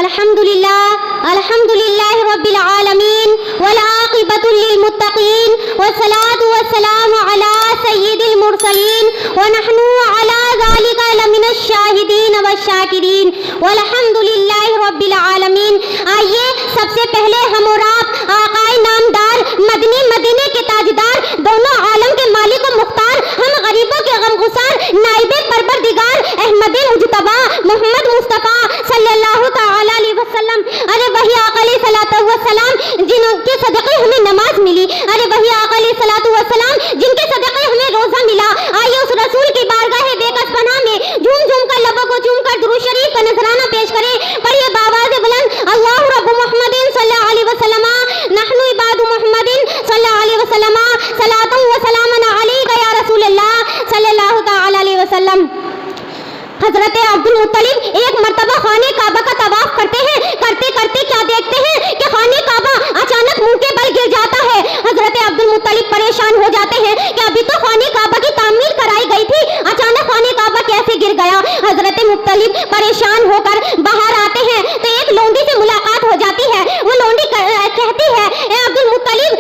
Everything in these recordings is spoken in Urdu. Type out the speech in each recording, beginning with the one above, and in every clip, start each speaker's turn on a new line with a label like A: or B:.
A: الحمدللہ رب العالمین والعاقبۃ للمتقین والصلاة والسلام علی سید المرسلین ونحن علی ذلک لمن الشاہدین والشاکرین والحمدللہ رب العالمین۔ آئیے سب سے پہلے ہم اور آپ آقائے نامدار مدینے کے تاجدار دونوں عالم کے مالک و مختار ہم غریبوں کے غمگسار نائب پروردگار احمد مجتبی محمد مصطفیٰ صلی اللہ تعالی علیہ وسلم، ارے وہی آقا علیہ الصلوۃ والسلام جن کے صدقے ہمیں نماز ملی، ارے وہی آقا علیہ الصلوۃ والسلام جن کے صدقے ہمیں روزہ ملا۔ آئیے اس رسول کی بارگاہ بے کس پناہ میں جھوم جھوم کر لبوں کو چوم کر درود شریف کا نذرانہ پیش کریں۔ پڑھیے بآواز بلند اللہ رب محمد صلی اللہ علیہ وسلم، نحن عباد محمد صلی اللہ علیہ وسلم، صلاۃ و سلام علیک یا رسول اللہ صلی اللہ تعالی علیہ وسلم۔ حضرت عبد المطلب ایک مرتبہ خانہ کعبہ کا طواف کرتے ہیں، کرتے کرتے کیا دیکھتے ہیں کہ خانہ کعبہ اچانک منہ کے بل گر جاتا ہے۔ حضرت عبد المطلب پریشان ہو جاتے ہیں کہ ابھی تو خانہ کعبہ کی تعمیر کرائی گئی تھی، اچانک خانہ کعبہ کیسے گر گیا؟ حضرت مطلب پریشان ہو کر باہر آتے ہیں تو ایک لونڈی سے ملاقات ہو جاتی ہے۔ وہ لونڈی کہتی ہے اے عبد المطلب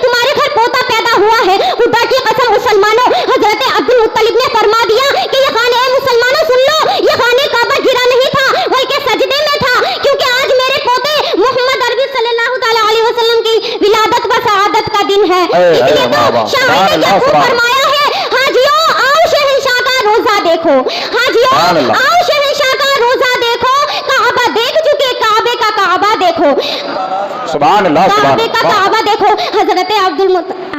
A: تمہارے گھر پوتا پیدا ہوا ہے۔ خدا کی قسم مسلمانوں، حضرت عبد المطلب نے فرما دیا کہ یہ خانہ، اے مسلمانوں سن لو، یہ خانہ کعبہ گرا نہیں تھا بلکہ سجدے میں تھا، کیونکہ آج میرے پوتے محمد عربی صلی اللہ تعالی علیہ وسلم کی ولادت و سعادت کا دن ہے۔ اس لیے تو شاعر نے کیا خوب فرمایا ہے، حاجیوں آؤ شہنشاہ کا روزہ دیکھو، حاجیوں آؤ شہنشاہ کا روزہ دیکھو، کعبہ دیکھ چکے کعبے کا کعبہ دیکھو،
B: سبحان اللہ،
A: کعبے کا کعبہ دیکھو۔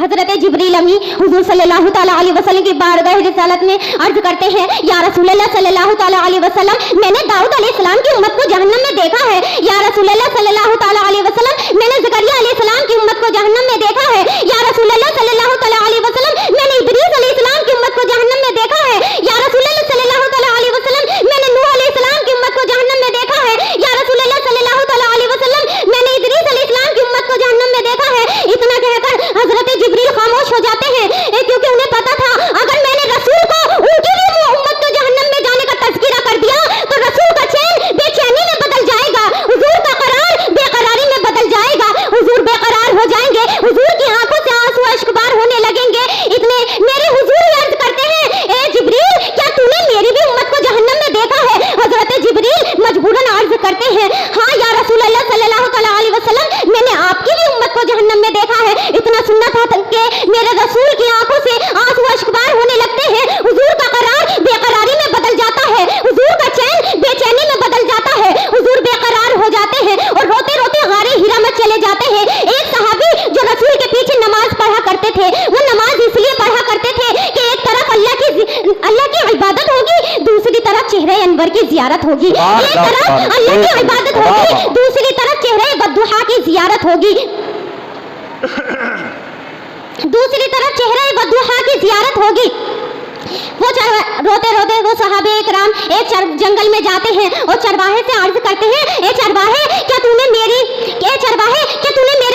A: حضرت جبریل امی حضور صلی اللہ تعالی علیہ وسلم کی بارگاہ رسالت میں عرض کرتے ہیں یا رسول اللہ صلی اللہ تعالی علیہ وسلم، میں نے داؤد علیہ السلام کی امت کو جہنم میں دیکھا ہے۔ یا رسول اللہ صلی اللہ تعالی علیہ وسلم، میں نے زکریا علیہ السلام کی امت کو جہنم میں دیکھا ہے۔ یا رسول اللہ صلی اللہ تعالی علیہ وسلم، میں نے ادریس علیہ السلام کی امت کو جہنم میں دیکھا ہے۔ یا رسول اللہ صلی اللہ تعالی علیہ وسلم، میں نے نوح علیہ السلام کی امت کو جہنم میں دیکھا ہے۔ یا رسول اللہ صلی اللہ تعالی علیہ وسلم، میں نے ادریس علیہ السلام کی امت کو جہنم میں دیکھا ہے۔ اتنا کہہ کر حضرت جبریل خاموش ہو جاتے ہیں، کیونکہ انہیں پتا تھا اگر میں نے رسول کو ان کی بھی امت کو جہنم میں جانے کا تذکرہ کر دیا تو رسول کا چین بے چینی میں بدل جائے گا، حضور کا قرار بے قراری میں بدل جائے گا، حضور بے قرار ہو جائیں گے، حضور کی آنکھوں سے آنسو اشکبار ہونے لگیں گے۔ اتنے میرے حضور عرض کرتے ہیں اے جبریل، کیا تو نے میری بھی امت کو جہنم میں دیکھا ہے؟ حضرت جبریل مجبوراً عرض کرتے ہیں ہاں یا رسول اللہ صلی اللہ تعالی علیہ وسلم، میں نے آپ کی بھی امت کو جہنم میں دیکھا ہے۔ اتنا سننا تھا کہ میرے رسول کی آنکھوں سے آنسو اشکبار ہونے لگتے ہیں، حضور کا قرار بے قراری میں بدل جاتا ہے، حضور کا چین بے چینی میں بدل جاتا ہے، حضور بے قرار ہو جاتے ہیں اور روتے روتے غار ہرا میں چلے جاتے ہیں۔ ایک صحابی جو رسول کے پیچھے نماز پڑھا کرتے تھے، وہ نماز اس لیے پڑھا کرتے تھے کہ ایک طرف اللہ کی عبادت ہوگی، دوسری طرف چہرے انور کی زیارت ہوگی، ایک طرف اللہ کی عبادت ہوگی، دوسری طرف چہرے بدوحا کی زیارت ہوگی، دوسری طرف چہرے بدوحا کی زیارت ہوگی۔ وہ روتے روتے وہ صحابہ کرام ایک جنگل میں جاتے ہیں اور چرواہے سے عرض کرتے ہیں اے چرواہے، کیا تو نے میرے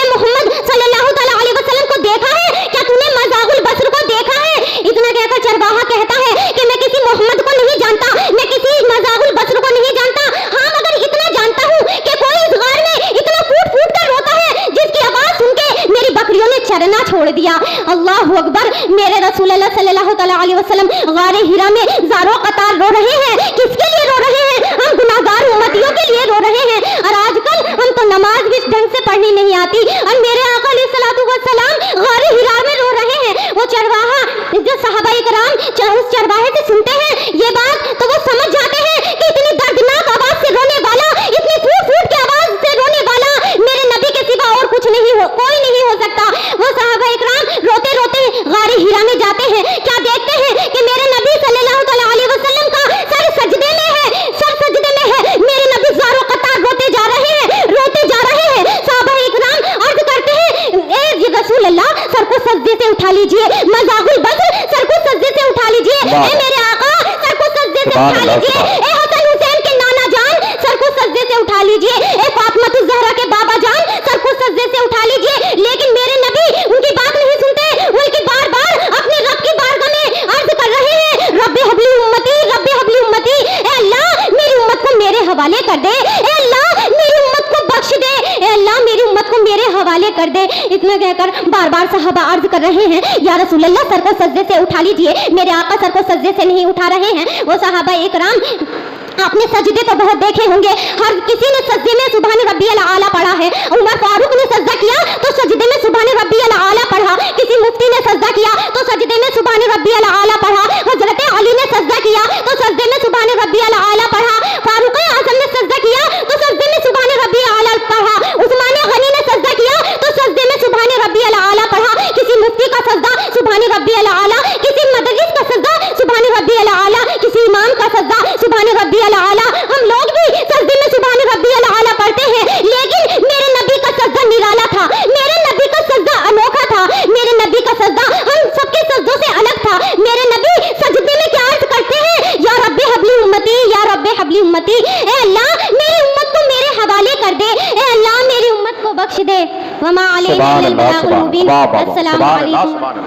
A: محمد صلی اللہ تعالی علیہ وسلم کو دیکھا ہے؟ کیا تو نے مزاغ البصر کو دیکھا ہے؟ اتنا کہہ کر چرواہا کہتا ہے کہ میں کسی محمد کو نہیں جانتا، میں کسی مزاغ البصر کو نہیں جانتا، ہاں مگر اتنا جانتا ہوں کہ کوئی اس غار میں اتنا پھوٹ پھوٹ کر روتا ہے جس کی آواز سن کے میری بکریوں نے چرنا چھوڑ دیا۔ اللہ اکبر، میرے رسول اللہ صلی اللہ تعالی علیہ وسلم غار ہرا میں زاروں قطار رو رہے ہیں۔ کس کے لیے رو رہے ہیں؟ ہم گناہگار امتیوں کے لیے رو رہے ہیں، اور آج کل ہم تو نماز بھی ڈھنگ سے پڑھنی نہیں آتی، اور میرے آقا علیہ الصلوۃ والسلام غار ہرا میں رو رہے ہیں۔ وہ چرواہا جو صحابہ کرام اس چرواہے سے سنتے ہیں یہ بات تو وہ سمجھ جاتے ہیں کہ اتنی دردناک آواز سے رونے والا، اتنی پھوٹ پھوٹ کی آواز سے رونے والا میرے نبی کے سوا اور کچھ نہیں ہو، کوئی نہیں ہو سکتا۔ وہ صحابہ کرام روتے روتے غار ہرا میں جاتے ہیں، کیا دیکھتے ہیں کہ میرے نبی صلی اللہ تعالی علیہ وسلم کا سر سجدے میں ہے، سر سجدے میں ہے، میرے نبی زاروں قطار روتے جا رہے ہیں، روتے جا رہے ہیں۔ صحابہ کرام عرض کرتے ہیں اے رسول اللہ، سر کو سجدے سے اٹھا لیجئے، مزاغ البصر سر کو سجدے سے اٹھا لیجئے، اے میرے آقا سر کو سجدے سے اٹھا لیجئے، اے حسن حسین کے نانا جان سر کو سجدے سے اٹھا لیجئے، اے فاطمہ الزہرا کے بابا جان سر کو سجدے سے اٹھا لیجئے۔ لیکن میرے نبی ان کی بات نہیں سنتے، بلکہ بار بار اپنے رب کی بارگاہ میں عرض کر رہے ہیں رب حبلی امتی، رب حبلی امتی، اے اللہ میری امت کو میرے کر دے. اتنا کہہ کر بار بار صحابہ عرض کر رہے ہیں یا رسول اللہ سر کو سجدے سے اٹھا لیجئے. میرے آقا سر کو سجدے سے نہیں اٹھا رہے ہیں. وہ صحابہ اکرام آپ نے سجدے تو بہت دیکھے ہوں گے, ہر کسی نے سجدے میں سبحان ربی الاعلیٰ پڑھا ہے. عمر فاروق نے سجدہ کیا تو سجدے میں سبحان ربی الاعلیٰ پڑھا. کسی مفتی نے سجدہ کیا تو سجدے میں سبحان ربی الاعلیٰ پڑھا. حضرت علی نے سجدہ کیا تو سجدے میں سبحان ربی الاعلیٰ پڑھا. فاروق اعظم نے سجدہ کیا تو سجدے میں سبحان ربی الاعلیٰ پڑھا. عثمان غنی نے سجدہ کیا تو سجدے میں سبحان ربی الاعلیٰ پڑھا. کسی مفتی کا سجدہ سبحان ربی الاعلیٰ, کسی مدرس کا سجدہ سبحان ربی الاعلیٰ, کسی امام کا سجدہ سبحان ربی الاعلیٰ. ہم لوگ بھی سجدے میں سبحان ربی الاعلیٰ پڑھتے ہیں, لیکن میرے نبی کا سجدہ نرالا تھا, میرے نبی کا سجدہ انوکھا تھا, میرے نبی کا سجدہ ہم سب کے سجدوں سے الگ تھا. میرے نبی سجدے میں کیا عرض کرتے ہیں, یا رب حبلی امتی, یا رب حبلی امتی. اے اللہ میری امت کو میرے حوالے کر دے, اے اللہ میری امت کو بخش دے. وما علینا الا البلاغ المبین. السلام علیکم.